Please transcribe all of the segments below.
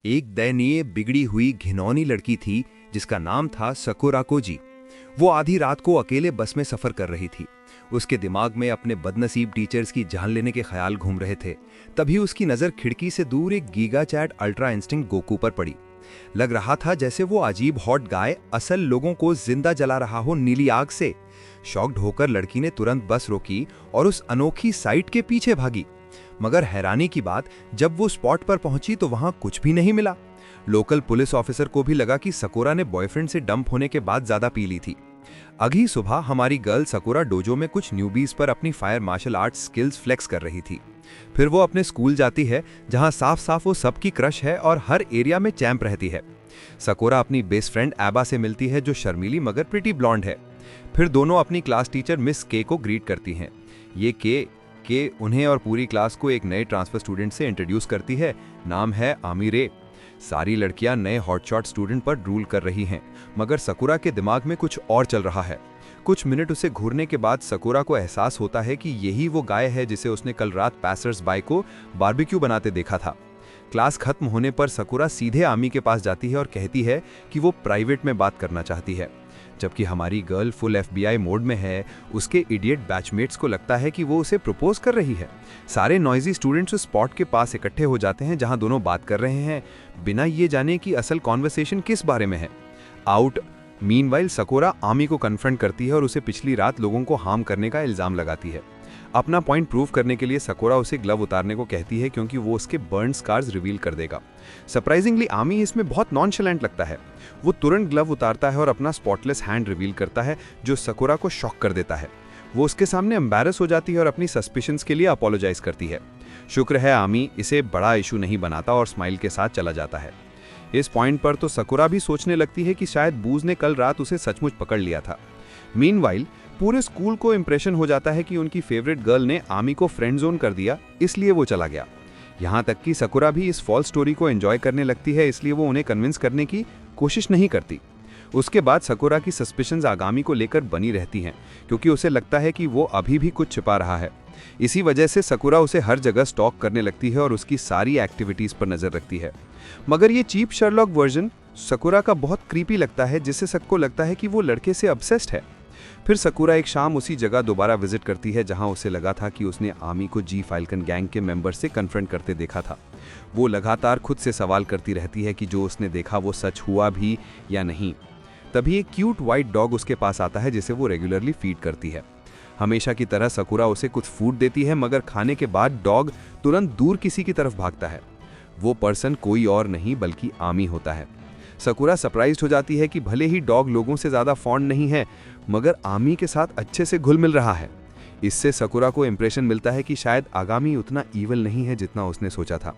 एक दयनीय बिगड़ी हुई घिनौनी लड़की थी जिसका नाम था सकुरा कोजी। वो आधी रात को अकेले बस में सफर कर रही थी। उसके दिमाग में अपने बदनसीब टीचर्स की जान लेने के ख्याल घूम रहे थे। तभी उसकी नजर खिड़की से दूर एक giga chad ultra instinct Goku पर पड़ी। लग रहा था जैसे वो अजीब हॉट गाय असल लोगों को जिंदा जला रहा हो नीली आग से। शॉक्ड होकर लड़की ने तुरंत बस रोकी और उस अनोखी साइट के पीछे भागी। मगर हैरानी की बात, जब वो स्पॉट पर पहुंची तो वहां कुछ भी नहीं मिला। लोकल पुलिस ऑफिसर को भी लगा कि सकुरा ने बॉयफ्रेंड से डंप होने के बाद ज्यादा पी ली थी। अगली सुबह हमारी गर्ल सकुरा डोजो में कुछ न्यूबीज पर अपनी fire martial arts skills flex कर रही थी। फिर वो अपने स्कूल जाती है जहां साफ साफ वो सबकी क्रश है और हर एरिया में चैंप रहती है। सकुरा अपनी बेस्ट फ्रेंड एबा से मिलती है जो शर्मीली मगर प्रिटी ब्लॉन्ड है। फिर दोनों अपनी क्लास टीचर मिस के को ग्रीट करती हैं। ये के उन्हें और पूरी क्लास को एक नए ट्रांसफर स्टूडेंट से इंट्रोड्यूस करती है। नाम है आमिरे। सारी लड़कियां नए हॉटशॉट स्टूडेंट पर रूल कर रही हैं, मगर सकुरा के दिमाग में कुछ और चल रहा है। कुछ मिनट उसे घूरने के बाद सकुरा को एहसास होता है कि यही वो गाय है जिसे उसने कल रात पैसर्स बाय को बारबेक्यू बनाते देखा था। क्लास खत्म होने पर सकुरा सीधे आमी के पास जाती है और कहती है कि वो प्राइवेट में बात करना चाहती है। जबकि हमारी गर्ल फुल एफबीआई मोड में है, उसके इडियट बैचमेट्स को लगता है कि वो उसे प्रपोज कर रही है। सारे नॉइजी स्टूडेंट्स उस स्पॉट के पास इकट्ठे हो जाते हैं जहां दोनों बात कर रहे हैं, बिना ये जाने कि असल कॉन्वर्सेशन किस बारे में है। आउट मीनवाइल सकुरा आमी को कन्फ्रंट करती है और उसे पिछली रात लोगों को हार्म करने का इल्जाम लगाती है। अपना पॉइंट प्रूव करने के लिए सकुरा उसे ग्लव उतारने को कहती है क्योंकि वो उसके बर्न स्कार्स रिवील कर देगा। सरप्राइजिंगली आमी इसमें बहुत नॉनशलेंट लगता है। वो तुरंत ग्लव उतारता है और अपना स्पॉटलेस हैंड रिवील करता है जो सकुरा को शॉक कर देता है। वो उसके सामने एम्बैरस हो जाती है और अपनी सस्पिशंस के लिए अपोलोजाइज करती है। शुक्र है आमी इसे बड़ा इशू नहीं बनाता और स्माइल के साथ चला जाता है। इस पॉइंट पर तो सकुरा भी सोचने लगती है कि शायद बूज ने कल रात उसे सचमुच पकड़ लिया था। मीनवाइल पूरे स्कूल को इंप्रेशन हो जाता है कि उनकी फेवरेट गर्ल ने आमी को फ्रेंड जोन कर दिया, इसलिए वो चला गया। यहाँ तक कि सकुरा भी इस फॉल्स स्टोरी को एंजॉय करने लगती है, इसलिए वो उन्हें कन्विंस करने की कोशिश नहीं करती। उसके बाद सकुरा की सस्पिशंस आगामी को लेकर बनी रहती हैं क्योंकि उसे लगता है कि वो अभी भी कुछ छिपा रहा है। इसी वजह से सकुरा उसे हर जगह स्टॉक करने लगती है और उसकी सारी एक्टिविटीज पर नजर रखती है। मगर ये चीप शर्लॉक वर्जन सकुरा का बहुत क्रीपी लगता है, जिससे सबको लगता है कि वो लड़के से ऑब्सेस्ड है। फिर सकुरा एक शाम उसी जगह दोबारा विजिट करती है जहां उसे लगा था कि उसने आमी को जी फाल्कन गैंग के मेंबर से कन्फ्रंट करते देखा था। वो लगातार खुद से सवाल करती रहती है कि जो उसने देखा वो सच हुआ भी या नहीं। तभी एक क्यूट वाइट डॉग उसके पास आता है जिसे वो रेगुलरली फीड करती है। हमेशा की तरह सकुरा उसे कुछ फूड देती है, मगर खाने के बाद डॉग तुरंत दूर किसी की तरफ भागता है। वो पर्सन कोई और नहीं बल्कि आमी होता है। सकुरा सरप्राइज्ड हो जाती है कि भले ही डॉग लोगों से ज्यादा फॉन्ड नहीं है, मगर आमी के साथ अच्छे से घुल मिल रहा है। इससे सकुरा को इंप्रेशन मिलता है कि शायद आगामी उतना ईवल नहीं है जितना उसने सोचा था।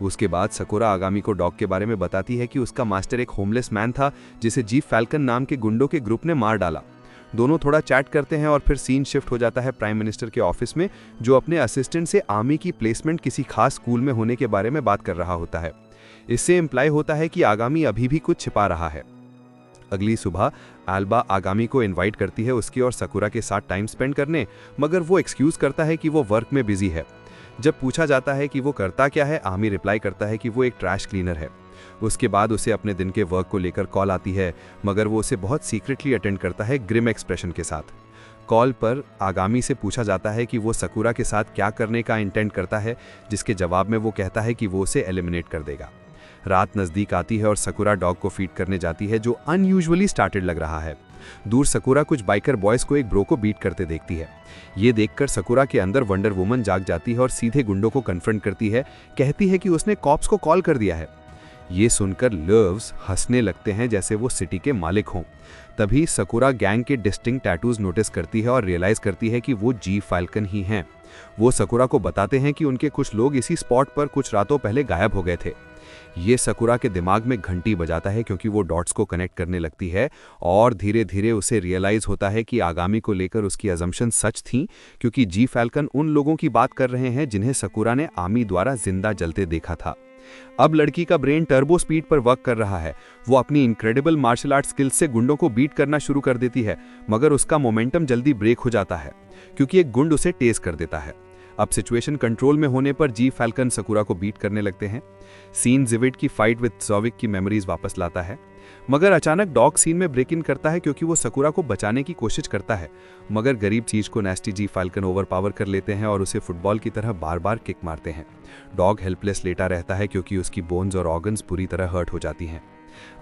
उसके बाद सकुरा आगामी को डॉग के बारे में बताती है कि उसका मास्टर एक होमलेस मैन था जिसे जी फाल्कन नाम के गुंडों के ग्रुप ने मार डाला। दोनों थोड़ा चैट करते हैं और फिर सीन शिफ्ट हो जाता है प्राइम मिनिस्टर के ऑफिस में, जो अपने असिस्टेंट से आमी की प्लेसमेंट किसी खास स्कूल में होने के बारे में बात कर रहा होता है। इससे इम्प्लाई होता है कि आगामी अभी भी कुछ छिपा रहा है। अगली सुबह एल्बा आगामी को इनवाइट करती है उसकी और सकुरा के साथ टाइम स्पेंड करने, मगर वो एक्सक्यूज करता है कि वो वर्क में बिजी है। जब पूछा जाता है कि वो करता क्या है, आमी रिप्लाई करता है कि वो एक ट्रैश क्लीनर है। उसके बाद उसे अपने दिन के वर्क को लेकर कॉल आती है, मगर वो उसे बहुत सीक्रेटली अटेंड करता है ग्रिम एक्सप्रेशन के साथ। कॉल पर आगामी से पूछा जाता है कि वो सकुरा के साथ क्या करने का इंटेंट करता है, जिसके जवाब में वो कहता है कि वो उसे एलिमिनेट कर देगा। रात नज़दीक आती है और सकुरा डॉग को फीड करने जाती है, जो अनयूजुअली स्टार्टेड लग रहा है। दूर सकुरा कुछ बाइकर बॉयज को एक ब्रो को बीट करते देखती है। ये देखकर सकुरा के अंदर वंडर वुमन जाग जाती है और सीधे गुंडों को कन्फ्रंट करती है, कहती है कि उसने कॉप्स को कॉल कर दिया है। ये सुनकर लव्स हंसने लगते हैं जैसे वो सिटी के मालिक हों। तभी सकुरा गैंग के डिस्टिंक्ट टैटूज नोटिस करती है और रियलाइज करती है कि वो जी फाल्कन ही हैं। वो सकुरा को बताते हैं कि उनके कुछ लोग इसी स्पॉट पर कुछ रातों पहले गायब हो गए थे। ये सकुरा के दिमाग में घंटी बजाता है क्योंकि वो डॉट्स को कनेक्ट करने लगती है और धीरे धीरे उसे रियलाइज होता है कि आगामी को लेकर उसकी अजम्पशन सच थी, क्योंकि जी फाल्कन उन लोगों की बात कर रहे हैं जिन्हें सकुरा ने आमी द्वारा जिंदा जलते देखा था। अब लड़की का ब्रेन टर्बो स्पीड पर वर्क कर रहा है। वो अपनी इनक्रेडिबल मार्शल आर्ट स्किल्स से गुंडों को बीट करना शुरू कर देती है, मगर उसका मोमेंटम जल्दी ब्रेक हो जाता है क्योंकि एक गुंड उसे टेज कर देता है। अब सिचुएशन कंट्रोल में होने पर जी फैल्कन सकुरा को बीट करने लगते हैं। सीन जिविट की फाइट विद ज़ोविक की मेमोरीज वापस लाता है, मगर अचानक डॉग सीन में ब्रेक इन करता है क्योंकि वो सकुरा को बचाने की कोशिश करता है, मगर गरीब चीज को नेस्टी जी फैल्कन ओवरपावर कर लेते हैं और उसे फुटबॉल की तरह बार बार किक मारते हैं। डॉग हेल्पलेस लेटा रहता है क्योंकि उसकी बोन्स और ऑर्गन्स पूरी तरह हर्ट हो जाती हैं।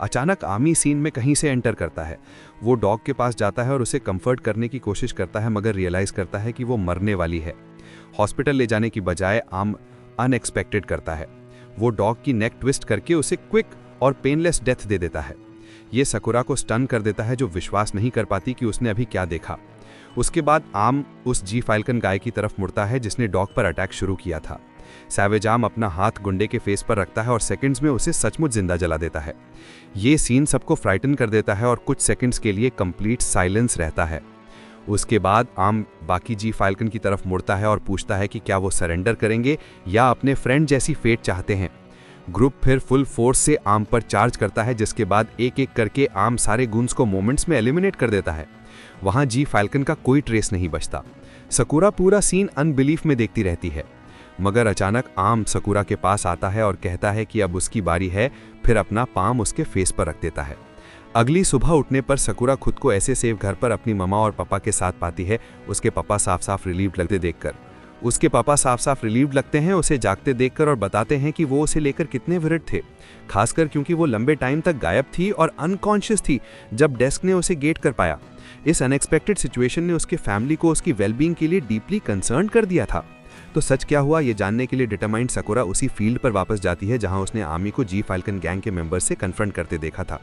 अचानक आमी सीन में कहीं से एंटर करता है। वो डॉग के पास जाता है और उसे कंफर्ट करने की कोशिश करता है, मगर रियलाइज करता है कि वो मरने वाली है। हॉस्पिटल ले जाने की बजाय आम अनएक्सपेक्टेड करता है। वो डॉग की नेक ट्विस्ट करके उसे क्विक और पेनलेस डेथ दे देता है। ये सकुरा को स्टन कर देता है, जो विश्वास नहीं कर पाती कि उसने अभी क्या देखा। उसके बाद आम उस जी फैल्कन गाय की तरफ मुड़ता है जिसने डॉग पर अटैक शुरू किया था। सैवेज आम अपना हाथ गुंडे के फेस पर रखता है और सेकंड्स में उसे सचमुच जिंदा जला देता है। ये सीन सबको फ्राइटन कर देता है और कुछ सेकंड्स के लिए कंप्लीट साइलेंस रहता है। उसके बाद आम बाकी जी फैल्कन की तरफ मुड़ता है और पूछता है कि क्या वो सरेंडर करेंगे या अपने फ्रेंड जैसी फेट चाहते हैं। ग्रुप फिर फुल फोर्स से आम पर चार्ज करता है, जिसके बाद एक एक करके आम सारे गुन्स को मोमेंट्स में एलिमिनेट कर देता है। वहां जी फैल्कन का कोई ट्रेस नहीं बचता। सकुरा पूरा सीन अनबिलीफ में देखती रहती है, मगर अचानक आम सकुरा के पास आता है और कहता है कि अब उसकी बारी है, फिर अपना पाम उसके फेस पर रख देता है। अगली सुबह उठने पर सकुरा खुद को ऐसे सेफ घर पर अपनी मम्मा और पापा के साथ पाती है। उसके पापा साफ साफ रिलीव्ड लगते हैं उसे जागते देखकर और बताते हैं कि वो उसे लेकर कितने वरिड थे, खासकर क्योंकि वो लंबे टाइम तक गायब थी और अनकॉन्शियस थी जब डेस्क ने उसे गेट कर पाया। इस अनएक्सपेक्टेड सिचुएशन ने उसके फैमिली को उसकी वेलबींग के लिए डीपली कंसर्न कर दिया था। तो सच क्या हुआ, ये जानने के लिए डिटरमाइंड सकुरा उसी फील्ड पर वापस जाती है जहां उसने आमी को जी फैल्कन गैंग के मेंबर्स से कन्फ्रंट करते देखा था।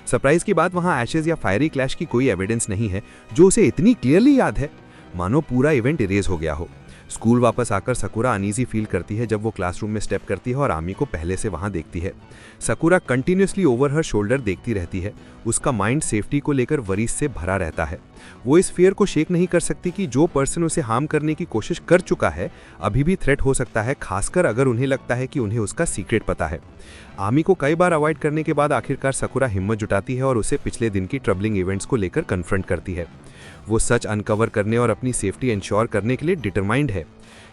सरप्राइज की बात, वहां एशेज या फायरी क्लैश की कोई एविडेंस नहीं है जो उसे इतनी क्लियरली याद है, मानो पूरा इवेंट इरेज हो गया हो। स्कूल वापस आकर सकुरा अनईजी फील करती है जब वो क्लासरूम में स्टेप करती है और आमी को पहले से वहां देखती है। सकुरा कंटिन्यूसली ओवर हर शोल्डर देखती रहती है। उसका माइंड सेफ्टी को लेकर वरीज से भरा रहता है। वो इस फियर को शेक नहीं कर सकती कि जो पर्सन उसे हार्म करने की कोशिश कर चुका है अभी भी थ्रेट हो सकता है, खासकर अगर उन्हें लगता है कि उन्हें उसका सीक्रेट पता है। आमी को कई बार अवॉइड करने के बाद आखिरकार सकुरा हिम्मत जुटाती है और उसे पिछले दिन की ट्रबलिंग इवेंट्स को लेकर कन्फ्रंट करती है। वो सच अनकवर करने और अपनी सेफ्टी इंश्योर करने के लिए डिटरमाइंड है।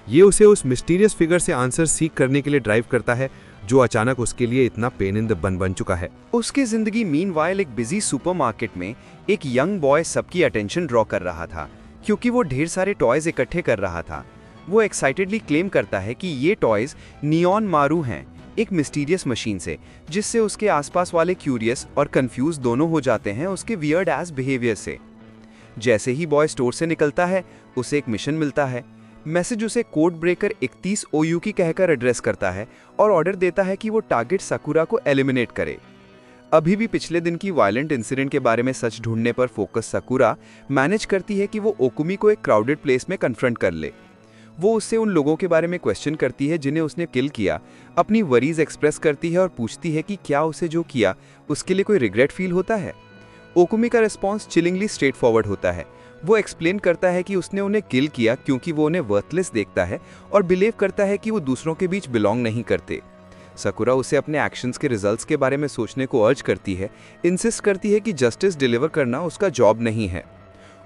ये उसे उस मिस्टीरियस फिगर से आंसर सीख करने के लिए ड्राइव करता है जो अचानक उसके लिए इतना पेन इन द बन चुका है। उसकी जिंदगी मीनवाइल एक बिजी सुपरमार्केट में एक यंग बॉय सबकी अटेंशन ड्रॉ कर रहा था क्योंकि वो ढेर सारे टॉयज इकट्ठे कर रहा था। वो एक्साइटेडली क्लेम करता है कि ये टॉयज नियॉन मारू हैं, एक मिस्टीरियस मशीन से, जिससे उसके आसपास वाले क्यूरियस और कंफ्यूज दोनों हो जाते हैं उसके वियर्ड एज बिहेवियर से। जैसे ही बॉय स्टोर से निकलता है उसे एक मिशन मिलता है। मैसेज उसे कोड ब्रेकर 31 ओयुकी कहकर एड्रेस करता है और ऑर्डर देता है कि वो टारगेट सकुरा को एलिमिनेट करे। अभी भी पिछले दिन की वायलेंट इंसिडेंट के बारे में सच ढूंढने पर फोकस सकुरा मैनेज करती है कि वो ओकुमी को एक क्राउडेड प्लेस में कन्फ्रंट कर ले। वो उससे उन लोगों के बारे में क्वेश्चन करती है जिन्हें उसने किल किया, अपनी वरीज एक्सप्रेस करती है और पूछती है कि क्या उसे जो किया उसके लिए कोई रिग्रेट फील होता है। ओकुमी का रिस्पॉन्स चिलिंगली स्ट्रेट फॉरवर्ड होता है। वो एक्सप्लेन करता है कि उसने उन्हें किल किया क्योंकि वो उन्हें वर्थलेस देखता है और बिलीव करता है कि वो दूसरों के बीच बिलोंग नहीं करते। सकुरा उसे अपने एक्शंस के रिजल्ट्स के बारे में सोचने को अर्ज करती है, इंसिस्ट करती है कि जस्टिस डिलीवर करना उसका जॉब नहीं है।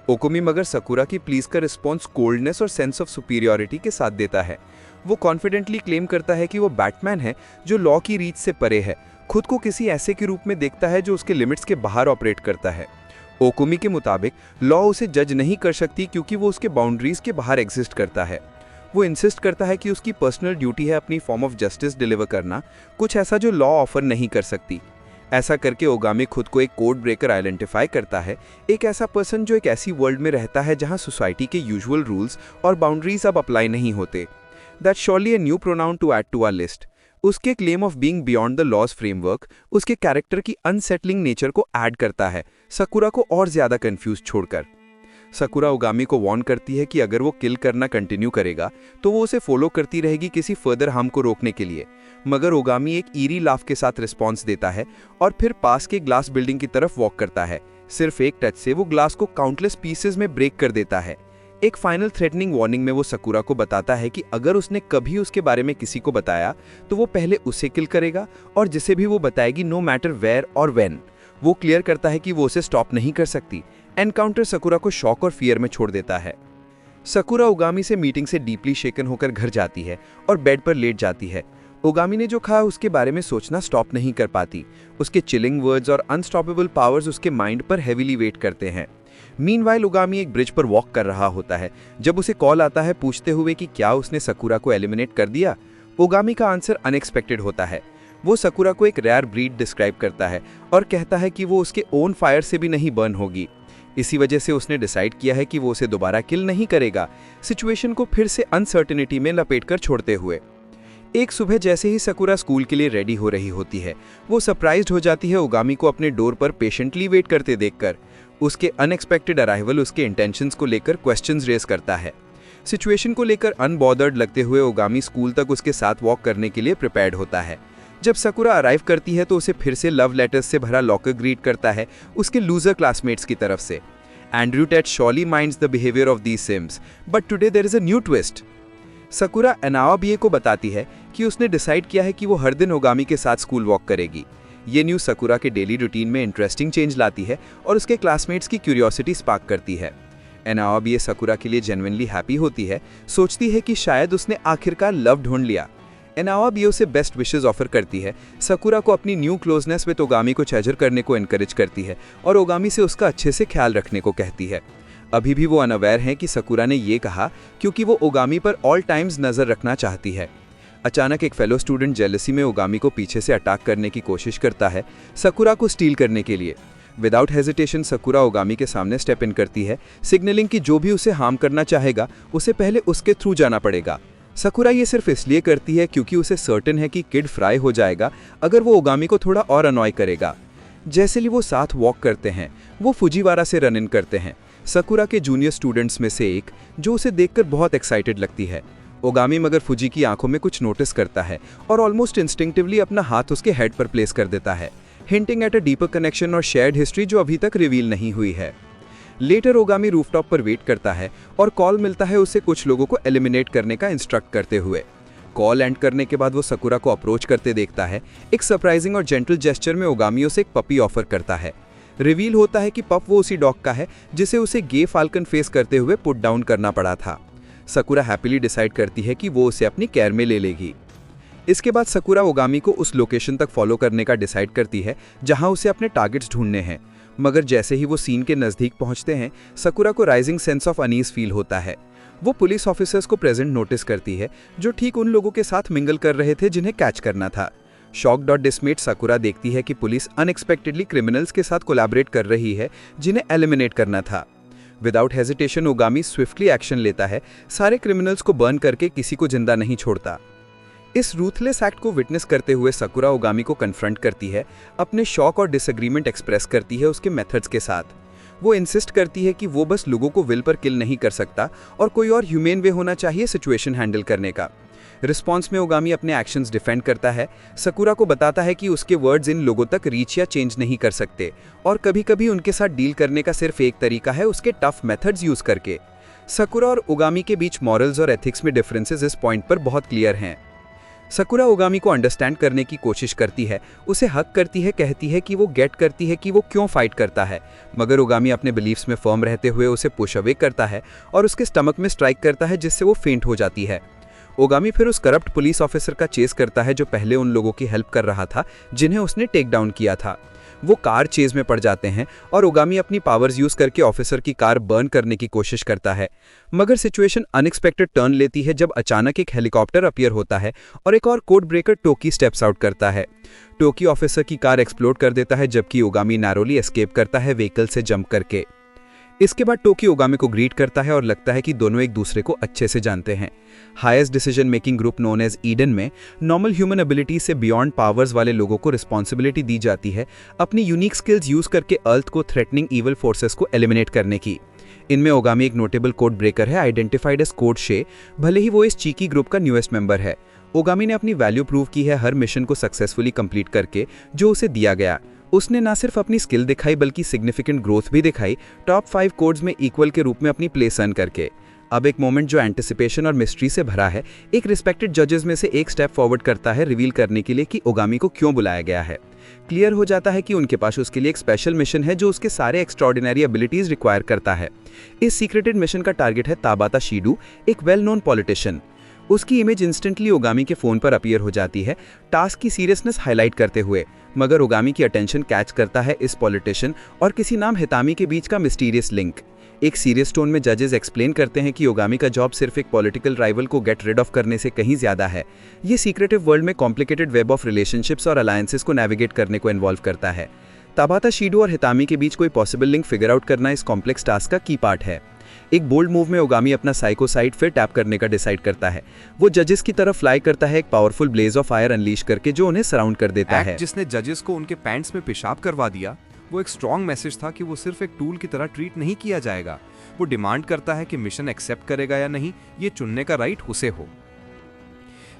ओकुमी मगर सकुरा की प्लीज का रिस्पॉन्स कोल्डनेस और सेंस ऑफ सुपीरियरिटी के साथ देता है। वो कॉन्फिडेंटली क्लेम करता है कि वो बैटमैन है जो लॉ की रीच से परे है, खुद को किसी ऐसे के रूप में देखता है जो उसके लिमिट्स के बाहर ऑपरेट करता है। ओकुमी के मुताबिक लॉ उसे जज नहीं कर सकती क्योंकि वो उसके बाउंड्रीज के बाहर एग्जिस्ट करता है। वो इंसिस्ट करता है कि उसकी पर्सनल ड्यूटी है अपनी फॉर्म ऑफ जस्टिस डिलीवर करना, कुछ ऐसा जो लॉ ऑफर नहीं कर सकती। ऐसा करके ओगामी खुद को एक कोड ब्रेकर आइडेंटिफाई करता है, एक ऐसा पर्सन जो एक ऐसी वर्ल्ड में रहता है जहां सोसाइटी के यूजुअल रूल्स और बाउंड्रीज अब अप्लाई नहीं होते। That's surely a new pronoun to add to our list. उसके claim of being beyond the laws framework उसके कैरेक्टर की अनसेटलिंग नेचर को ऐड करता है, सकुरा को और ज्यादा कंफ्यूज छोड़कर। सकुरा ओगामी को वार्न करती है कि अगर वो किल करना कंटिन्यू करेगा तो वो उसे फॉलो करती रहेगी किसी फर्दर हार्म को रोकने के लिए। मगर ओगामी एक ईरी लाफ के साथ रिस्पॉन्स देता है और फिर पास के ग्लास बिल्डिंग की तरफ वॉक करता है। सिर्फ एक टच से वो ग्लास को काउंटलेस पीसेस में ब्रेक कर देता है। एक फाइनल थ्रेटनिंग वार्निंग में वो सकुरा को बताता है कि अगर उसने कभी उसके बारे में किसी को बताया तो वो पहले उसे किल करेगा और जिसे भी वो बताएगी, नो मैटर वेयर और व्हेन। वो क्लियर करता है कि वो उसे स्टॉप नहीं कर सकती। एनकाउंटर सकुरा को शॉक और फियर में छोड़ देता है। सकुरा ओगामी से मीटिंग से डीपली शेकन होकर घर जाती है और बेड पर लेट जाती है। ओगामी ने जो कहा उसके बारे में सोचना स्टॉप नहीं कर पाती। उसके चिलिंग वर्ड्स और अनस्टॉपेबल पावर्स उसके माइंड पर हेवीली वेट करते हैं। मीनवाइल ओगामी एक ब्रिज पर वॉक कर रहा होता है जब उसे कॉल आता है पूछते हुए कि क्या उसने सकुरा को एलिमिनेट कर दिया। ओगामी का आंसर अनएक्सपेक्टेड होता है। वो सकुरा को एक रेयर ब्रीड डिस्क्राइब करता है और कहता है कि वो उसके ओन फायर से भी नहीं बर्न होगी। इसी वजह से उसने डिसाइड किया है कि वो उसे दोबारा किल नहीं करेगा, सिचुएशन को फिर से अनसर्टेनिटी में लपेटकर छोड़ते हुए। एक सुबह जैसे ही सकुरा स्कूल के लिए रेडी हो रही होती है, वो सरप्राइज्ड हो जाती है ओगामी को अपने डोर पर पेशेंटली वेट करते देखकर। उसके अनएक्सपेक्टेड अराइवल उसके इंटेंशंस को लेकर क्वेश्चंस रेज करता है। सिचुएशन को लेकर अनबॉदर्ड लगते हुए ओगामी स्कूल तक उसके साथ वॉक करने के लिए प्रिपेयर्ड होता है। जब सकुरा अराइव करती है तो उसे फिर से लव लेटर्स से भरा लॉकर ग्रीट करता है उसके लूजर क्लासमेट्स की तरफ से। Andrew Tate solely minds the behaviour of these sims, but today there is a new twist. Sakura एनाओबिए को बताती है कि उसने डिसाइड किया है कि वो हर दिन ओगामी के साथ स्कूल वॉक करेगी। ये न्यूज़ सकुरा के डेली रूटीन में इंटरेस्टिंग चेंज लाती है और उसके क्लासमेट्स की क्यूरियोसिटी स्पार्क करती है। एनाओबिए सकुरा के लिए जेन्युइनली हैप्पी होती है, सोचती है कि शायद उसने आखिरकार लव ढूंढ लिया। एनाओबिए उसे बेस्ट विशेस ऑफर करती है, सकुरा को अपनी न्यू क्लोजनेस विद ओगामी को ट्रेजर करने को एनकरेज करती है और ओगामी से उसका अच्छे से ख्याल रखने को कहती है। अभी भी वो अनअवेयर हैं कि सकुरा ने ये कहा क्योंकि वो ओगामी पर ऑल टाइम्स नज़र रखना चाहती है। अचानक एक फेलो स्टूडेंट जेलसी में ओगामी को पीछे से अटैक करने की कोशिश करता है सकुरा को स्टील करने के लिए। विदाउट हेजिटेशन सकुरा ओगामी के सामने स्टेप इन करती है, सिग्नलिंग कि जो भी उसे हार्म करना चाहेगा उसे पहले उसके थ्रू जाना पड़ेगा। सकुरा ये सिर्फ इसलिए करती है क्योंकि उसे सर्टेन है कि किड फ्राई हो जाएगा अगर वो ओगामी को थोड़ा और अनॉय करेगा। जैसे ही वो साथ वॉक करते हैं, वो फुजीवारा से रन इन करते हैं, सकुरा के जूनियर स्टूडेंट्स में से एक, जो उसे देखकर बहुत एक्साइटेड लगती है। ओगामी मगर फुजी की आंखों में कुछ नोटिस करता है और ऑलमोस्ट इंस्टिंक्टिवली अपना हाथ उसके हेड पर प्लेस कर देता है, hinting at a deeper connection और शेयर्ड हिस्ट्री जो अभी तक रिवील नहीं हुई है। लेटर ओगामी रूफटॉप पर वेट करता है और कॉल मिलता है उसे कुछ लोगों को एलिमिनेट करने का इंस्ट्रक्ट करते हुए। कॉल एंड करने के बाद वो सकुरा को अप्रोच करते देखता है। एक सरप्राइजिंग और जेंटल जेस्चर में ओगामी उसे एक पपी ऑफर करता है। रिवील होता है कि पप वो उसी डॉग का है जिसे उसे गे फाल्कन फेस करते हुए पुट डाउन करना पड़ा था। सकुरा हैप्पीली डिसाइड करती है कि वो उसे अपनी केयर में ले लेगी। इसके बाद सकुरा ओगामी को उस लोकेशन तक फॉलो करने का डिसाइड करती है जहां उसे अपने टारगेट्स ढूंढने हैं। मगर जैसे ही वो सीन के नज़दीक पहुंचते हैं, सकुरा को राइजिंग सेंस ऑफ अनीज फील होता है। वो पुलिस ऑफिसर्स को प्रेजेंट नोटिस करती है जो ठीक उन लोगों के साथ मिंगल कर रहे थे जिन्हें कैच करना था। शॉक्ड और डिसमेड सकुरा देखती है कि पुलिस अनएक्सपेक्टेडली क्रिमिनल्स के साथ कोलैबोरेट कर रही है जिन्हें एलिमिनेट करना था। Without hesitation Ogami swiftly action लेता है, सारे क्रिमिनल्स को बर्न करके किसी को जिंदा नहीं छोड़ता। इस रूथलेस एक्ट को विटनेस करते हुए सकुरा ओगामी को कन्फ्रंट करती है, अपने शॉक और डिसएग्रीमेंट एक्सप्रेस करती है उसके मेथड्स के साथ। वो इंसिस्ट करती है कि वो बस लोगों को विल पर किल नहीं कर सकता और कोई और ह्यूमेन वे होना चाहिए सिचुएशन हैंडल करने का। रिस्पॉन्स में ओगामी अपने एक्शंस डिफेंड करता है, सकुरा को बताता है कि उसके वर्ड्स इन लोगों तक रीच या चेंज नहीं कर सकते और कभी कभी उनके साथ डील करने का सिर्फ एक तरीका है उसके टफ मेथड्स यूज करके। सकुरा और ओगामी के बीच मॉरल्स और एथिक्स में डिफरेंसेस इस पॉइंट पर बहुत क्लियर हैं। सकुरा ओगामी को अंडरस्टैंड करने की कोशिश करती है, उसे हक करती है, कहती है कि वो गेट करती है कि वो क्यों फाइट करता है, मगर ओगामी अपने बिलीफ्स में फर्म रहते हुए उसे पुश अवे करता है और उसके स्टमक में स्ट्राइक करता है जिससे वो फेंट हो जाती है। ओगामी फिर उस करप्ट पुलिस ऑफिसर का चेस करता है जो पहले उन लोगों की हेल्प कर रहा था जिन्हें उसने टेक डाउन किया था। वो कार चेज में पड़ जाते हैं और ओगामी अपनी पावर्स यूज करके ऑफिसर की कार बर्न करने की कोशिश करता है, मगर सिचुएशन अनएक्सपेक्टेड टर्न लेती है जब अचानक एक हेलीकॉप्टर अपीयर होता है और एक और कोड ब्रेकर टोकी स्टेप्स आउट करता है। टोकी ऑफिसर की कार एक्सप्लोड कर देता है जबकि ओगामी नैरोली एस्केप करता है व्हीकल से जंप करके। इसके बाद टोकी ओगामी को ग्रीट करता है और लगता है कि दोनों एक दूसरे को अच्छे से जानते हैं। Highest decision making group known as Eden में नॉर्मल ह्यूमन एबिलिटी से बियॉन्ड पावर्स वाले लोगों को रिस्पॉन्सिबिलिटी दी जाती है अपनी यूनिक स्किल्स यूज करके अर्थ को थ्रेटनिंग ईवल फोर्सेस को एलिमिनेट करने की। इनमें ओगामी एक नोटेबल कोड ब्रेकर है, आइडेंटिफाइड एज कोड शे, भले ही वो इस चीकी ग्रुप का न्यूएस्ट मेंबर है। ओगामी ने अपनी वैल्यू प्रूव की है हर मिशन को सक्सेसफुली कंप्लीट करके जो उसे दिया गया। उसने ना सिर्फ अपनी स्किल दिखाई बल्कि सिग्निफिकेंट ग्रोथ भी दिखाई, टॉप 5 कोड्स में इक्वल के रूप में अपनी प्लेस अर्न करके। अब एक मोमेंट जो एंटिसिपेशन और मिस्ट्री से भरा है, एक रिस्पेक्टेड जजेस में से एक स्टेप फॉरवर्ड करता है रिवील करने के लिए कि ओगामी को क्यों बुलाया गया है। क्लियर हो जाता है कि उनके पास उसके लिए एक स्पेशल मिशन है जो उसके सारे एक्स्ट्रॉर्डिनरी एबिलिटीज रिक्वायर करता है। इस सीक्रेटेड मिशन का टारगेट है ताबाता शीडू, एक वेल नोन पॉलिटिशियन। उसकी इमेज इंस्टेंटली ओगामी के फोन पर अपीयर हो जाती है, टास्क की सीरियसनेस हाईलाइट करते हुए। मगर ओगामी की अटेंशन कैच करता है इस पॉलिटिशियन और किसी नाम हितामी के बीच का मिस्टीरियस लिंक। एक सीरियस टोन में जजेस एक्सप्लेन करते हैं कि ओगामी का जॉब सिर्फ एक पॉलिटिकल राइवल को गेट रिड ऑफ करने से कहीं ज्यादा है। ये सीक्रेटिव वर्ल्ड में कॉम्प्लिकेटेड वेब ऑफ रिलेशनशिप्स और अलायंसेस को नेविगेट करने को इन्वॉल्व करता है। ताबाता शीडू और हितामी के बीच कोई पॉसिबल लिंक फिगर आउट करना इस कॉम्प्लेक्स टास्क का की पार्ट है। एक बोल्ड मूव में ओगामी अपना साइको साइड फिर टैप करने का डिसाइड करता है। वो जजेस की तरफ फ्लाई करता है, एक powerful blaze of fire unleash करके जो उन्हें सराउंड कर देता है। जिसने जजेस को उनके पैंट्स में पेशाब करवा दिया, वो एक स्ट्रॉन्ग मैसेज था कि वो सिर्फ एक टूल की तरह ट्रीट नहीं किया जाएगा। वो डिमांड करता है कि मिशन एक्सेप्ट करेगा या नहीं, ये चुनने का राइट उसे हो।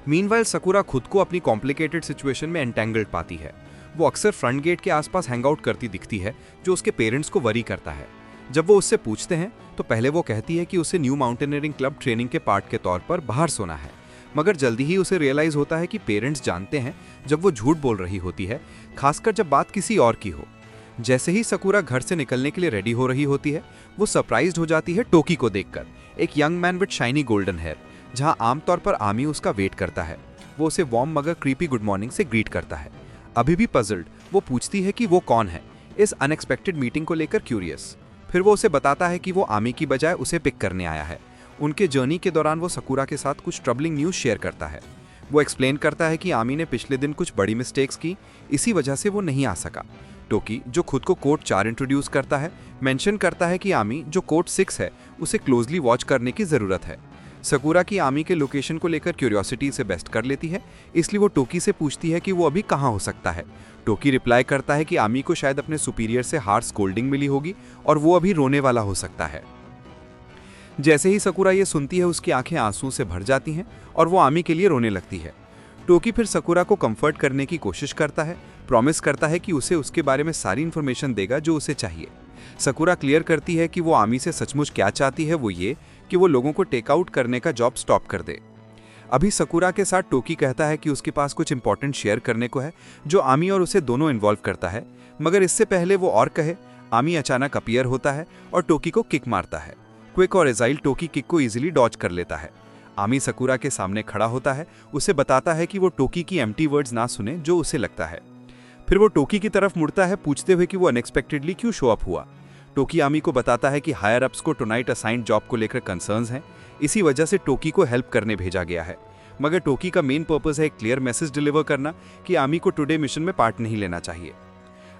मीनवाइल सकुरा खुद को अपनी कॉम्प्लिकेटेड सिचुएशन में एंटेंगल्ड पाती है। वो अक्सर फ्रंट गेट के आसपास हैंग आउट करती दिखती है, जो उसके पेरेंट्स को वरी करता है। जब वो उससे पूछते हैं तो पहले वो कहती है कि उसे न्यू माउंटेनियरिंग क्लब ट्रेनिंग के पार्ट के तौर पर बाहर सोना है। मगर जल्दी ही उसे रियलाइज होता है कि पेरेंट्स जानते हैं जब वो झूठ बोल रही होती है, खासकर जब बात किसी और की हो। जैसे ही सकुरा घर से निकलने के लिए रेडी हो रही होती है, वो सरप्राइज्ड हो जाती है टोकी को देखकर, एक young man with shiny golden hair. जहां आमतौर पर आमी उसका वेट करता है, वो उसे वार्म मगर क्रीपी गुड मॉर्निंग से ग्रीट करता है। अभी भी पजल्ड, वो पूछती है कि वो कौन है, इस अनएक्सपेक्टेड मीटिंग को लेकर क्यूरियस। फिर वो उसे बताता है कि वो आमी की बजाय उसे पिक करने आया है। उनके जर्नी के दौरान वो सकुरा के साथ कुछ ट्रबलिंग न्यूज़ शेयर करता है। वो एक्सप्लेन करता है कि आमी ने पिछले दिन कुछ बड़ी मिस्टेक्स की, इसी वजह से वो नहीं आ सका। टोकी, जो खुद को कोड 4 इंट्रोड्यूस करता है, मेंशन करता है कि आमी, जो कोड 6 है, उसे क्लोजली वॉच करने की ज़रूरत है। सकुरा की आमी के लोकेशन को लेकर क्यूरियोसिटी से बेस्ट कर लेती है, इसलिए वो टोकी से पूछती है कि वो अभी कहाँ हो सकता है। टोकी रिप्लाई करता है कि आमी को शायद अपने सुपीरियर से हार्श स्कोल्डिंग मिली होगी और वो अभी रोने वाला हो सकता है। जैसे ही सकुरा ये सुनती है, उसकी आंखें आंसू से भर जाती हैं और वो आमी के लिए रोने लगती है। टोकी फिर सकुरा को कंफर्ट करने की कोशिश करता है, प्रॉमिस करता है कि उसे उसके बारे में सारी इन्फॉर्मेशन देगा जो उसे चाहिए। सकुरा क्लियर करती है कि वो आमी से सचमुच क्या चाहती है, वो ये कि वो लोगों को टेक आउट करने का जॉब स्टॉप कर दे। अभी सकुरा के साथ टोकी कहता है कि उसके पास कुछ इंपॉर्टेंट शेयर करने को है जो आमी और उसे दोनों इन्वॉल्व करता है। मगर इससे पहले वो और कहे, आमी अचानक अपीयर होता है और टोकी को किक मारता है। क्विक और एजाइल टोकी किक को इजीली डॉज कर लेता है। आमी सकुरा के सामने खड़ा होता है, उसे बताता है कि वो टोकी की एम्प्टी वर्ड्स ना सुने जो उसे लगता है। फिर वो टोकी की तरफ मुड़ता है, पूछते हुए कि वो अनएक्सपेक्टेडली क्यों शो अप हुआ। टोकी आमी को बताता है कि हायर अप्स को टुनाइट असाइंड जॉब को लेकर कंसर्न्स हैं, इसी वजह से टोकी को हेल्प करने भेजा गया है। मगर टोकी का मेन पर्पस है एक क्लियर मैसेज डिलीवर करना कि आमी को टुडे मिशन में पार्ट नहीं लेना चाहिए।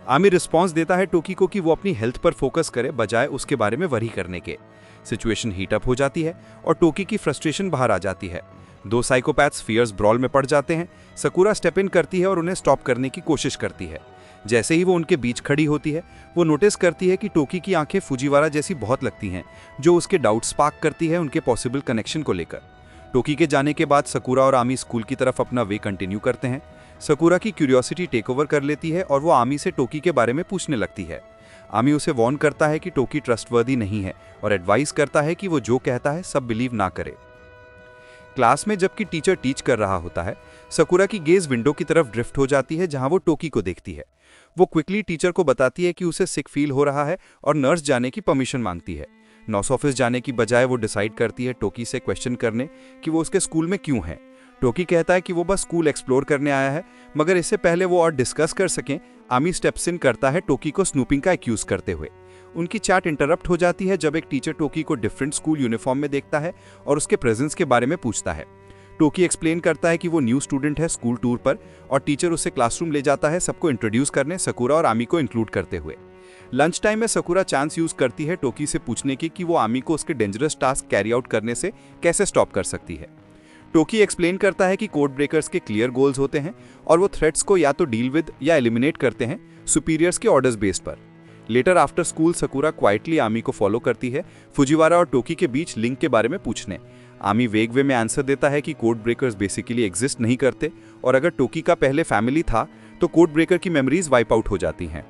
आमी रिस्पॉन्स देता है टोकी को कि वो अपनी हेल्थ पर फोकस करे बजाय उसके बारे में वरी करने के। सिचुएशन हीट अप हो जाती है और टोकी की फ्रस्ट्रेशन बाहर आ जाती है। दो साइकोपैथ्स फियर्स ब्रॉल में पड़ जाते हैं। सकुरा स्टेप इन करती है और उन्हें स्टॉप करने की कोशिश करती है। जैसे ही वो उनके बीच खड़ी होती है, वो नोटिस करती है कि टोकी की आंखें फुजीवारा जैसी बहुत लगती हैं, जो उसके डाउट स्पार्क करती है उनके पॉसिबल कनेक्शन को लेकर। टोकी के जाने के बाद सकुरा और आमी स्कूल की तरफ अपना वे कंटिन्यू करते हैं। सकुरा की क्यूरियोसिटी टेक ओवर कर लेती है और वो आमी से टोकी के बारे में पूछने लगती है। आमी उसे वार्न करता है कि टोकी ट्रस्टवर्दी नहीं है और एडवाइस करता है कि वो जो कहता है सब बिलीव ना करे। क्लास में जबकि टीचर टीच कर रहा होता है, सकुरा की गेज विंडो की तरफ ड्रिफ्ट हो जाती है जहां वो टोकी को देखती है। वो क्विकली टीचर को बताती है कि उसे सिक फील हो रहा है और नर्स जाने की परमिशन मांगती है। नर्स ऑफिस जाने की बजाय वो डिसाइड करती है टोकी से क्वेश्चन करने कि वो उसके स्कूल में क्यों है। टोकी कहता है कि वो बस स्कूल एक्सप्लोर करने आया है, मगर इससे पहले वो और डिस्कस कर सकें, आमी स्टेप्स इन करता है टोकी को स्नूपिंग का एक्यूज करते हुए। उनकी चैट इंटरप्ट हो जाती है जब एक टीचर टोकी को डिफरेंट स्कूल यूनिफॉर्म में देखता है और उसके प्रेजेंस के बारे में पूछता है। टोकी एक्सप्लेन करता है कि वो न्यू स्टूडेंट है स्कूल टूर पर और टीचर उसे क्लासरूम ले जाता है सबको इंट्रोड्यूस करने, सकुरा और आमी को इंक्लूड करते हुए। लंच टाइम में सकुरा चांस यूज करती है टोकी से पूछने की कि वो आमी को उसके डेंजरस टास्क कैरी आउट करने से कैसे स्टॉप कर सकती है। टोकी एक्सप्लेन करता है कि कोड ब्रेकर्स के क्लियर गोल्स होते हैं और वो थ्रेट्स को या तो डील विद या एलिमिनेट करते हैं सुपीरियर्स के ऑर्डर्स बेस्ड पर। Later after school Sakura quietly Ami को फॉलो करती है फुजीवारा और टोकी के बीच लिंक के बारे में पूछने। आमी वेग वे में आंसर देता है कि कोड ब्रेकर्स बेसिकली एग्जिस्ट नहीं करते और अगर टोकी का पहले फैमिली था तो कोड ब्रेकर की मेमोरीज वाइप आउट हो जाती हैं।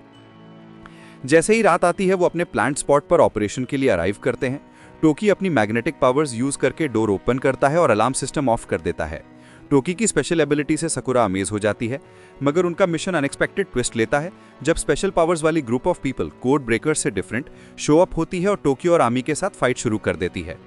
जैसे ही रात आती है, वो अपने प्लांट स्पॉट पर ऑपरेशन के लिए अराइव करते हैं। टोकी अपनी मैग्नेटिक पावर्स यूज करके डोर ओपन करता है और अलार्म सिस्टम ऑफ कर देता है। टोकी की स्पेशल एबिलिटी से सकुरा अमेज हो जाती है, मगर उनका मिशन अनएक्सपेक्टेड ट्विस्ट लेता है जब स्पेशल पावर्स वाली group of people code breakers से डिफरेंट शो अप होती है और टोकी और आमी के साथ फाइट शुरू कर देती है।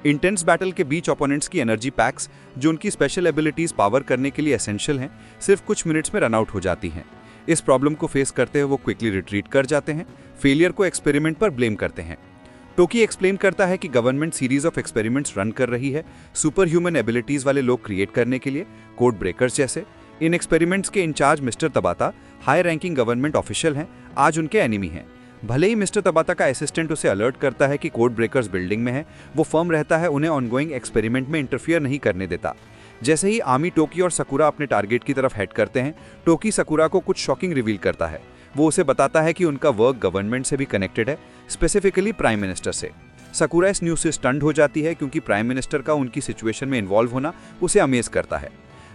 इंटेंस बैटल के बीच ओपोनेंट्स की एनर्जी पैक्स, जो उनकी स्पेशल एबिलिटीज पावर करने के लिए एसेंशियल हैं, सिर्फ कुछ मिनट्स में रन आउट हो जाती हैं। इस प्रॉब्लम को फेस करते हुए वो क्विकली रिट्रीट कर जाते हैं, फेलियर को एक्सपेरिमेंट पर ब्लेम करते हैं। टोकी एक्सप्लेन करता है कि government series of experiments run कर रही है सुपर ह्यूमन एबिलिटीज वाले लोग क्रिएट करने के लिए, कोड ब्रेकर्स जैसे। इन एक्सपेरिमेंट्स के incharge mister Tabata high ranking government official हैं, आज उनके एनिमी हैं। भले ही मिस्टर तबाता का असिस्टेंट उसे अलर्ट करता है कि कोड ब्रेकर्स बिल्डिंग में है, वो फर्म रहता है, उन्हें ऑनगोइंग एक्सपेरिमेंट में इंटरफियर नहीं करने देता। जैसे ही आमी, टोकी और सकुरा अपने टारगेट की तरफ हेड करते हैं, टोकी सकुरा को कुछ शॉकिंग रिवील करता है। वो उसे बताता है कि उनका वर्क गवर्नमेंट से भी कनेक्टेड है, स्पेसिफिकली प्राइम मिनिस्टर से। सकुरा इस न्यूज़ से स्टन्ड हो जाती है क्योंकि प्राइम मिनिस्टर का उनकी सिचुएशन में इन्वॉल्व होना उसे अमेज करता है।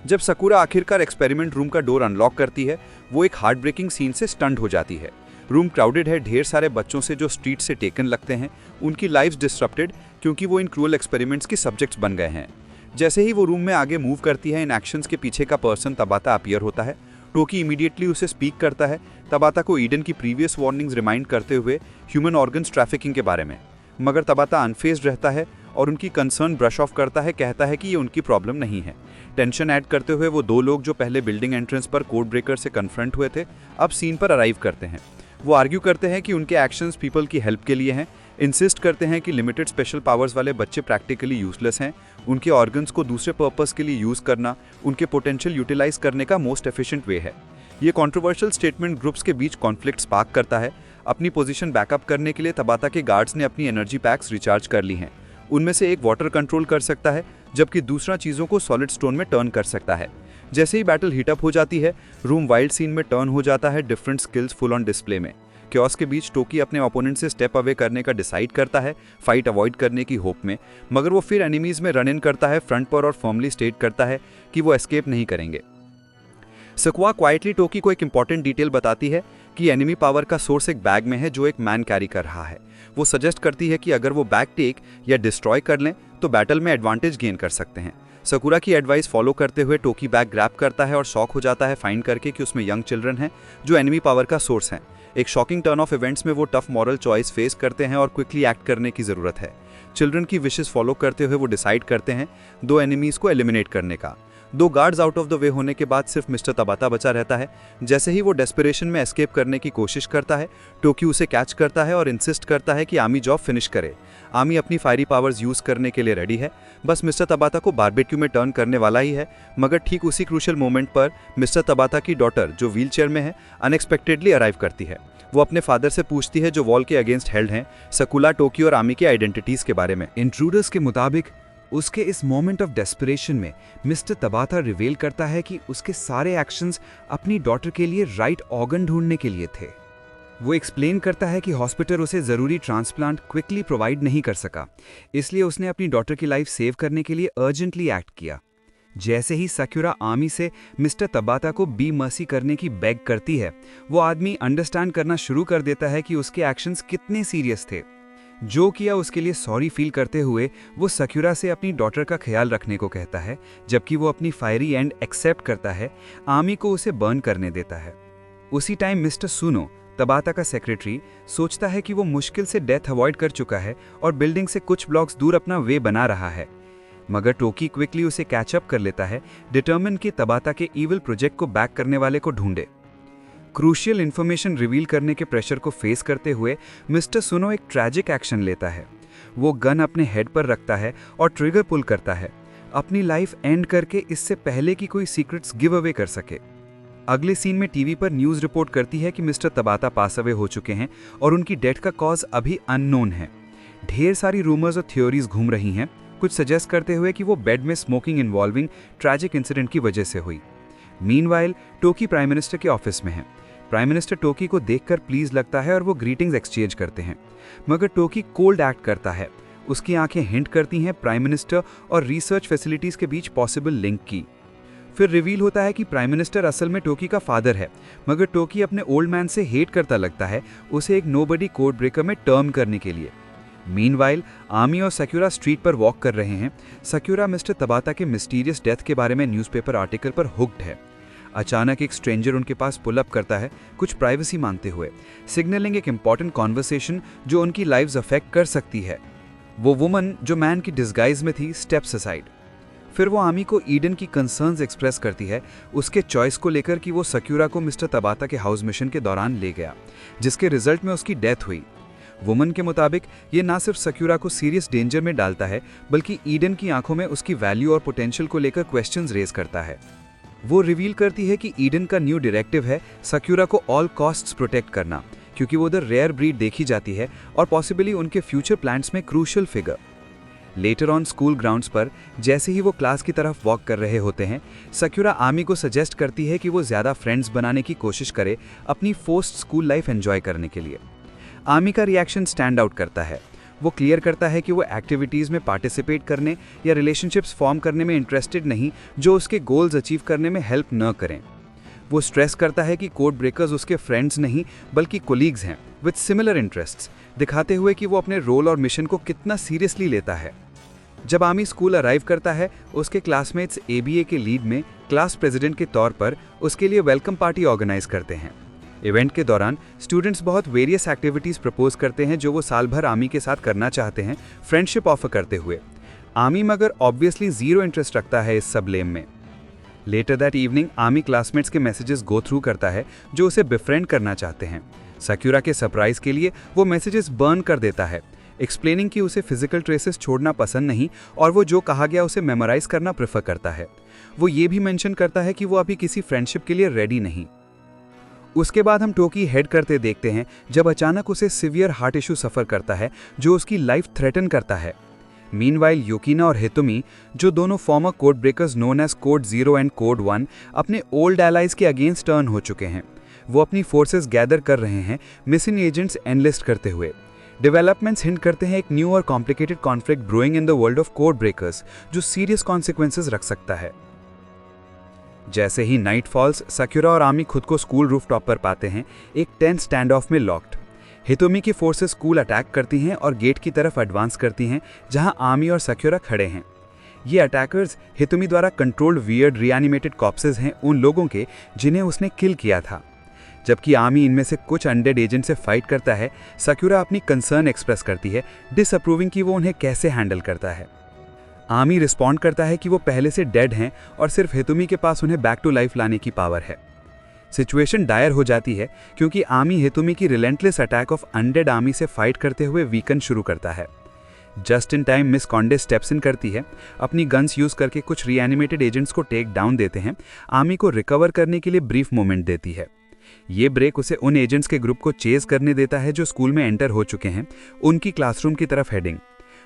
जब सकुरा आखिरकार एक्सपेरिमेंट रूम का डोर अनलॉक करती है, वो एक हार्ट ब्रेकिंग सीन से स्टन्ड हो जाती है। रूम क्राउडेड है, ढेर सारे बच्चों से जो स्ट्रीट से टेकन लगते हैं, उनकी लाइफ्स डिसरप्टेड क्योंकि वो इन क्रूअल एक्सपेरिमेंट्स की सब्जेक्ट्स बन गए हैं। जैसे ही वो रूम में आगे मूव करती है, इन एक्शंस के पीछे का पर्सन तबाता अपीयर होता है। टोकी इमीडिएटली उसे स्पीक करता है, तबाता को ईडन की प्रीवियस वार्निंग्स रिमाइंड करते हुए ह्यूमन ऑर्गन्स ट्रैफिकिंग के बारे में। मगर तबाता अनफेज्ड रहता है और उनकी कंसर्न ब्रश ऑफ करता है, कहता है कि ये उनकी प्रॉब्लम नहीं है। टेंशन ऐड करते हुए वो दो लोग जो पहले बिल्डिंग एंट्रेंस पर कोड ब्रेकर से कन्फ्रंट हुए थे, अब सीन पर अराइव करते हैं। वो आर्ग्यू करते हैं कि उनके एक्शंस पीपल की हेल्प के लिए हैं, इंसिस्ट करते हैं कि लिमिटेड स्पेशल पावर्स वाले बच्चे प्रैक्टिकली यूजलेस हैं, उनके ऑर्गन्स को दूसरे पर्पस के लिए यूज़ करना उनके पोटेंशियल यूटिलाइज करने का मोस्ट एफिशिएंट वे है। ये कंट्रोवर्शियल स्टेटमेंट ग्रुप्स के बीच कॉन्फ्लिक्ट स्पार्क करता है। अपनी पोजीशन बैकअप करने के लिए तबाता के गार्ड्स ने अपनी एनर्जी पैक्स रिचार्ज कर ली हैं। उनमें से एक वाटर कंट्रोल कर सकता है, जबकि दूसरा चीज़ों को सॉलिड स्टोन में टर्न कर सकता है। जैसे ही बैटल हीटअप हो जाती है, रूम वाइल्ड सीन में टर्न हो जाता है, different skills full on display में। क्योस के बीच टोकी अपने ओपोनेंट से स्टेप अवे करने का डिसाइड करता है, फाइट अवॉइड करने की होप में, मगर वो फिर एनिमीज में रन इन करता है फ्रंट पर और फर्मली स्टेट करता है कि वो एस्केप नहीं करेंगे। सकुआ क्वाइटली टोकी को एक इंपॉर्टेंट डिटेल बताती है कि एनिमी पावर का सोर्स एक बैग में है जो एक मैन कैरी कर रहा है। वो सजेस्ट करती है कि अगर वो बैग टेक या डिस्ट्रॉय कर लें तो बैटल में एडवांटेज गेन कर सकते हैं। सकुरा की एडवाइस फॉलो करते हुए टोकी बैग ग्रैब करता है और शॉक हो जाता है फाइंड करके कि उसमें यंग चिल्ड्रन हैं जो एनिमी पावर का सोर्स हैं। एक शॉकिंग टर्न ऑफ इवेंट्स में वो टफ मॉरल चॉइस फेस करते हैं और क्विकली एक्ट करने की ज़रूरत है। चिल्ड्रन की विशेस फॉलो करते हुए वो डिसाइड करते हैं दो एनिमीज़ को एलिमिनेट करने का। दो guards out of the way होने के बाद सिर्फ मिस्टर तबाता बचा रहता है। जैसे ही वो डेस्परेशन में एस्केप करने की कोशिश करता है, टोकी उसे कैच करता है और इंसिस्ट करता है कि आमी जॉब फिनिश करे। आमी अपनी फायरी पावर्स यूज़ करने के लिए रेडी है, बस मिस्टर तबाता को बारबेक्यू में टर्न करने वाला ही है। मगर ठीक उसी क्रूशियल मोमेंट पर मिस्टर तबाता की डॉटर, जो व्हील चेयर में है, अनएक्सपेक्टेडली अराइव करती है। वो अपने फादर से पूछती है, जो वॉल के अगेंस्ट हेल्ड हैं, सकुला, टोकी और आमी की आइडेंटिटीज़ के बारे में। इंट्रूडर्स के मुताबिक उसके इस मोमेंट ऑफ डेस्परेशन में मिस्टर तबाता रिवील करता है कि उसके सारे एक्शंस अपनी डॉटर के लिए राइट ऑर्गन ढूंढने के लिए थे। वो एक्सप्लेन करता है कि हॉस्पिटल उसे ज़रूरी ट्रांसप्लांट क्विकली प्रोवाइड नहीं कर सका, इसलिए उसने अपनी डॉटर की लाइफ सेव करने के लिए अर्जेंटली एक्ट किया। जैसे ही सकुरा आमी से मिस्टर तबाता को बी मर्सी करने की बेग करती है, वो आदमी अंडरस्टैंड करना शुरू कर देता है कि उसके एक्शंस कितने सीरियस थे। जो किया उसके लिए सॉरी फील करते हुए वो सकुरा से अपनी डॉटर का ख्याल रखने को कहता है, जबकि वो अपनी फायरी एंड एक्सेप्ट करता है, आमी को उसे बर्न करने देता है। उसी टाइम मिस्टर सुनो, तबाता का सेक्रेटरी, सोचता है कि वो मुश्किल से डेथ अवॉइड कर चुका है और बिल्डिंग से कुछ ब्लॉक्स दूर अपना वे बना रहा है। मगर टोकी क्विकली उसे कैचअप कर लेता है, डिटर्मिन कि तबाता के ईविल प्रोजेक्ट को बैक करने वाले को ढूंढे। क्रूशियल इन्फॉर्मेशन रिवील करने के प्रेशर को फेस करते हुए मिस्टर सुनो एक ट्रैजिक एक्शन लेता है। वो गन अपने हेड पर रखता है और ट्रिगर पुल करता है, अपनी लाइफ एंड करके, इससे पहले कि कोई सीक्रेट्स गिव अवे कर सके। अगले सीन में टीवी पर न्यूज़ रिपोर्ट करती है कि मिस्टर तबाता पास अवे हो चुके हैं और उनकी डेथ का कॉज अभी अननोन है। ढेर सारी रूमर्स और थ्योरीज घूम रही हैं, कुछ सजेस्ट करते हुए कि वो बेड में स्मोकिंग इन्वॉल्विंग ट्रैजिक इंसिडेंट की वजह से हुई। मीनवाइल टोकी प्राइम मिनिस्टर के ऑफिस में है। प्राइम मिनिस्टर टोकी को देखकर प्लीज लगता है और वो ग्रीटिंग्स एक्सचेंज करते हैं, मगर टोकी कोल्ड एक्ट करता है। उसकी आंखें हिंट करती हैं प्राइम मिनिस्टर और रिसर्च फैसिलिटीज के बीच पॉसिबल लिंक की। फिर रिवील होता है कि प्राइम मिनिस्टर असल में टोकी का फादर है, मगर टोकी अपने ओल्ड मैन से हेट करता लगता है, उसे एक नोबडी कोड ब्रेकर में टर्म करने के लिए। मीनवाइल आमी और सक्यूरा स्ट्रीट पर वॉक कर रहे हैं। सक्यूरा मिस्टर तबाता के मिस्टीरियस डेथ के बारे में न्यूज़पेपर आर्टिकल पर हुक्ड है। अचानक एक स्ट्रेंजर उनके पास पुल अप करता है, कुछ प्राइवेसी मांगते हुए, सिग्नलिंग एक इंपॉर्टेंट कॉन्वर्सेशन जो उनकी लाइव्स अफेक्ट कर सकती है। वो वुमन जो मैन की डिस्गाइज में थी स्टेप्स असाइड। फिर वो आमी को ईडन की कंसर्न्स एक्सप्रेस करती है उसके चॉइस को लेकर कि वो सक्यूरा को मिस्टर तबाता के हाउस मिशन के दौरान ले गया, जिसके रिजल्ट में उसकी डेथ हुई। वुमन के मुताबिक ये ना सिर्फ सक्यूरा को सीरियस डेंजर में डालता है, बल्कि ईडन की आंखों में उसकी वैल्यू और पोटेंशियल को लेकर क्वेश्चंस रेज करता है। वो रिवील करती है कि ईडन का न्यू डायरेक्टिव है सक्यूरा को ऑल कॉस्ट्स प्रोटेक्ट करना, क्योंकि वो उधर रेयर ब्रीड देखी जाती है और पॉसिबली उनके फ्यूचर प्लान्स में crucial figure. Later on school grounds पर जैसे ही वो क्लास की तरफ वॉक कर रहे होते हैं, सक्यूरा आमी को सजेस्ट करती है कि वो ज़्यादा फ्रेंड्स बनाने की कोशिश करे अपनी पोस्ट स्कूल लाइफ एंजॉय करने के लिए। आमी का रिएक्शन स्टैंड आउट करता है। वो क्लियर करता है कि वो एक्टिविटीज़ में पार्टिसिपेट करने या रिलेशनशिप्स फॉर्म करने में इंटरेस्टेड नहीं जो उसके गोल्स अचीव करने में हेल्प न करें। वो स्ट्रेस करता है कि कोड ब्रेकर्स उसके फ्रेंड्स नहीं बल्कि कोलीग्स हैं विद सिमिलर इंटरेस्ट्स, दिखाते हुए कि वो अपने रोल और मिशन को कितना सीरियसली लेता है। जब आमी स्कूल अराइव करता है, उसके क्लासमेट्स एबीए के लीड में क्लास प्रेसिडेंट के तौर पर उसके लिए वेलकम पार्टी ऑर्गेनाइज करते हैं। इवेंट के दौरान स्टूडेंट्स बहुत वेरियस एक्टिविटीज़ प्रपोज करते हैं जो वो साल भर आमी के साथ करना चाहते हैं, फ्रेंडशिप ऑफर करते हुए। आमी मगर ऑब्वियसली जीरो इंटरेस्ट रखता है इस सब ब्लेम में। लेटर दैट इवनिंग आमी क्लासमेट्स के मैसेजेस गो थ्रू करता है जो उसे बिफ्रेंड करना चाहते हैं। सक्यूरा के सरप्राइज के लिए वो मैसेजेस बर्न कर देता है, एक्सप्लेनिंग कि उसे फिजिकल ट्रेसेस छोड़ना पसंद नहीं और वो जो कहा गया उसे मेमोराइज करना प्रेफर करता है। वो ये भी मेंशन करता है कि वो अभी किसी फ्रेंडशिप के लिए रेडी नहीं। उसके बाद हम टोकी हेड करते देखते हैं जब अचानक उसे सिवियर हार्ट इशू सफ़र करता है जो उसकी लाइफ थ्रेटन करता है। मीनवाइल युकिना और हितोमी, जो दोनों former code breakers known as code 0 and code 1, अपने ओल्ड एलाइज के अगेंस्ट टर्न हो चुके हैं। वो अपनी फोर्सेस गैदर कर रहे हैं, मिसिंग एजेंट्स एनलिस्ट करते हुए। डेवलपमेंट्स हिंट करते हैं एक न्यू और complicated conflict ब्रोइंग in the world of code breakers जो सीरियस कॉन्सिक्वेंसेस रख सकता है। जैसे ही नाइट फॉल्स, सक्यूरा और आमी खुद को स्कूल रूफटॉप पर पाते हैं, एक टेंस स्टैंड ऑफ में लॉक्ड। हितोमी की फोर्सेस स्कूल अटैक करती हैं और गेट की तरफ एडवांस करती हैं जहां आमी और सक्यूरा खड़े हैं। ये अटैकर्स हितोमी द्वारा कंट्रोल्ड वियर्ड रिएनिमेटेड कॉप्सेस हैं उन लोगों के जिन्हें उसने किल किया था। जबकि आमी इनमें से कुछ अनडेड एजेंट से फाइट करता है, सक्यूरा अपनी कंसर्न एक्सप्रेस करती है, डिसअप्रूविंग कि वो उन्हें कैसे हैंडल करता है। आमी रिस्पॉन्ड करता है कि वो पहले से डेड हैं और सिर्फ हितोमी के पास उन्हें बैक टू लाइफ लाने की पावर है। सिचुएशन डायर हो जाती है क्योंकि आमी हितोमी की relentless attack of undead army से फाइट करते हुए वीकन शुरू करता है। Just in time miss Conde steps in करती है, अपनी गन्स यूज करके कुछ रीएनिमेटेड एजेंट्स को टेक डाउन देते हैं, आमी को रिकवर करने के लिए ब्रीफ मोमेंट देती है। ये ब्रेक उसे उन एजेंट्स के ग्रुप को चेज करने देता है जो स्कूल में एंटर हो चुके हैं, उनकी क्लासरूम की तरफ हेडिंग।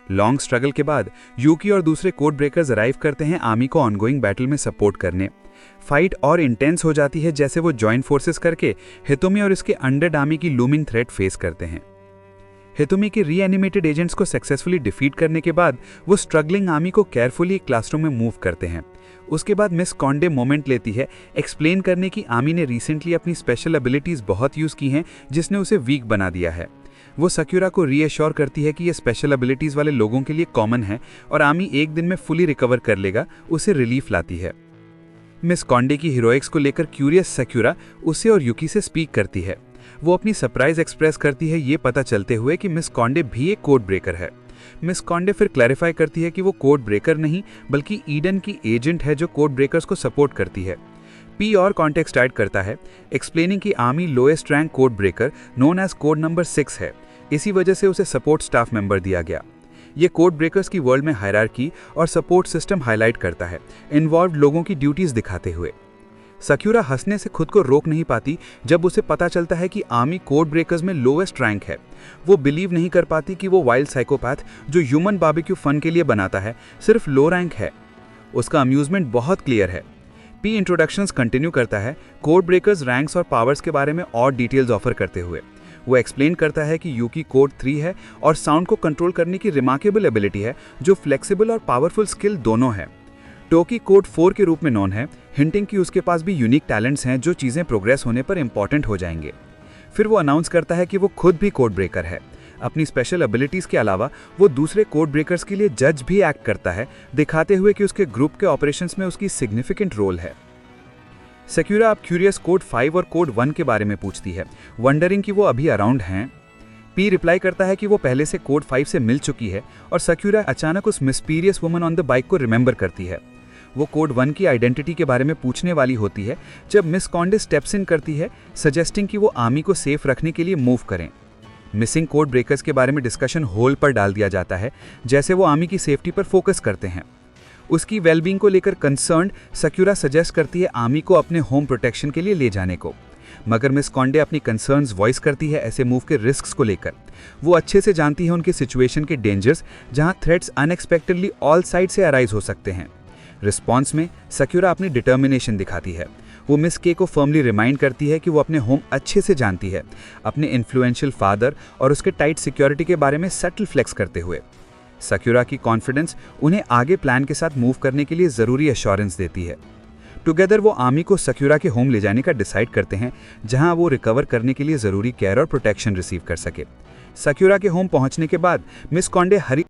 लॉन्ग स्ट्रगल के बाद यूकी और दूसरे कोड ब्रेकर्स अराइव करते हैं आमी को ऑनगोइंग बैटल में सपोर्ट करने। फाइट और इंटेंस हो जाती है जैसे वो जॉइंट फोर्सेस करके हितोमी और इसके अंडर आर्मी की लूमिंग थ्रेट फेस करते हैं। हितोमी के रीएनिमेटेड एजेंट्स को सक्सेसफुली डिफीट करने के बाद वो स्ट्रगलिंग आर्मी को केयरफुली एक क्लासरूम में मूव करते हैं। उसके बाद मिस कॉन्डे मोमेंट लेती है एक्सप्लेन करने की आमी ने रिसेंटली अपनी स्पेशल एबिलिटीज़ बहुत यूज़ की हैं जिसने उसे वीक बना दिया है। वो सक्यूरा को रीएश्योर करती है कि ये स्पेशल एबिलिटीज़ वाले लोगों के लिए कॉमन है और आमी एक दिन में फुली रिकवर कर लेगा, उसे रिलीफ लाती है। मिस कॉन्डे की हीरोइक्स को लेकर क्यूरियस सक्यूरा उसे और युकी से स्पीक करती है। वो अपनी सरप्राइज एक्सप्रेस करती है ये पता चलते हुए कि मिस कॉन्डे भी एक कोड ब्रेकर है। मिस कॉन्डे फिर क्लैरिफाई करती है कि वो कोड ब्रेकर नहीं बल्कि ईडन की एजेंट है जो कोड ब्रेकर्स को सपोर्ट करती है। पी और कॉन्टेक्स्ट ऐड करता है, एक्सप्लेनिंग कि army lowest rank code breaker known as code number 6 है, इसी वजह से उसे सपोर्ट स्टाफ मेंबर दिया गया। ये कोड ब्रेकर्स की वर्ल्ड में हायरार्की और सपोर्ट सिस्टम हाईलाइट करता है, इन्वॉल्व लोगों की ड्यूटीज दिखाते हुए। सक्यूरा हंसने से खुद को रोक नहीं पाती जब उसे पता चलता है कि आर्मी कोड ब्रेकर्स में लोएस्ट रैंक है। वो बिलीव नहीं कर पाती कि वो वाइल्ड साइकोपैथ जो ह्यूमन बारबेक्यू फन के लिए बनाता है सिर्फ लो रैंक है। उसका अम्यूजमेंट बहुत क्लियर है। पी इंट्रोडक्शंस कंटिन्यू करता है, कोड ब्रेकर्स रैंक्स और पावर्स के बारे में और डिटेल्स ऑफर करते हुए। वो एक्सप्लेन करता है कि यूकी कोड 3 है और साउंड को कंट्रोल करने की रिमार्केबल एबिलिटी है जो फ्लेक्सिबल और पावरफुल स्किल दोनों है। टोकी कोड 4 के रूप में नॉन है, हिंटिंग कि उसके पास भी यूनिक टैलेंट्स हैं जो चीज़ें प्रोग्रेस होने पर इंपॉर्टेंट हो जाएंगे। फिर वो अनाउंस करता है कि वो खुद भी कोड ब्रेकर है। अपनी स्पेशल एबिलिटीज़ के अलावा वो दूसरे कोड ब्रेकर्स के लिए जज भी एक्ट करता है, दिखाते हुए कि उसके ग्रुप के ऑपरेशंस में उसकी सिग्निफिकेंट रोल है। सेक्यूरा अब क्यूरियस कोड 5 और कोड 1 के बारे में पूछती है, वंडरिंग कि वो अभी अराउंड हैं। पी रिप्लाई करता है कि वो पहले से कोड 5 से मिल चुकी है और सेक्यूरा अचानक उस mysterious woman on the bike को रिमेंबर करती है। वो कोड 1 की आइडेंटिटी के बारे में पूछने वाली होती है जब मिस कॉन्डे स्टेप्स इन करती है, सजेस्टिंग कि वो आर्मी को सेफ रखने के लिए मूव करें। मिसिंग कोड ब्रेकर्स के बारे में डिस्कशन होल्ड पर डाल दिया जाता है, जैसे वो आर्मी की सेफ्टी पर फोकस करते हैं। उसकी वेलबींग को लेकर कंसर्न्ड सेक्यूरा सजेस्ट करती है आर्मी को अपने होम प्रोटेक्शन के लिए ले जाने को, मगर मिस कॉन्डे अपनी कंसर्न्स वॉइस करती है ऐसे मूव के रिस्क्स को लेकर। वो अच्छे से जानती है उनके सिचुएशन के डेंजर्स, जहां थ्रेट्स अनएक्सपेक्टेडली ऑल साइड से अराइज हो सकते हैं। रिस्पॉन्स में सेक्यूरा अपनी डिटर्मिनेशन दिखाती है। वो मिस के को फर्मली रिमाइंड करती है कि वो अपने होम अच्छे से जानती है, अपने इन्फ्लुएंशियल फादर और उसके टाइट सिक्योरिटी के बारे में सटल फ्लेक्स करते हुए। सेक्यूरा की कॉन्फिडेंस उन्हें आगे प्लान के साथ मूव करने के लिए ज़रूरी एश्योरेंस देती है। टुगेदर वो आर्मी को सेक्यूरा के होम ले जाने का डिसाइड करते हैं, जहां वो रिकवर करने के लिए ज़रूरी केयर और प्रोटेक्शन रिसीव कर सके। सेक्यूरा के होम पहुंचने के बाद मिस कॉन्डे हरी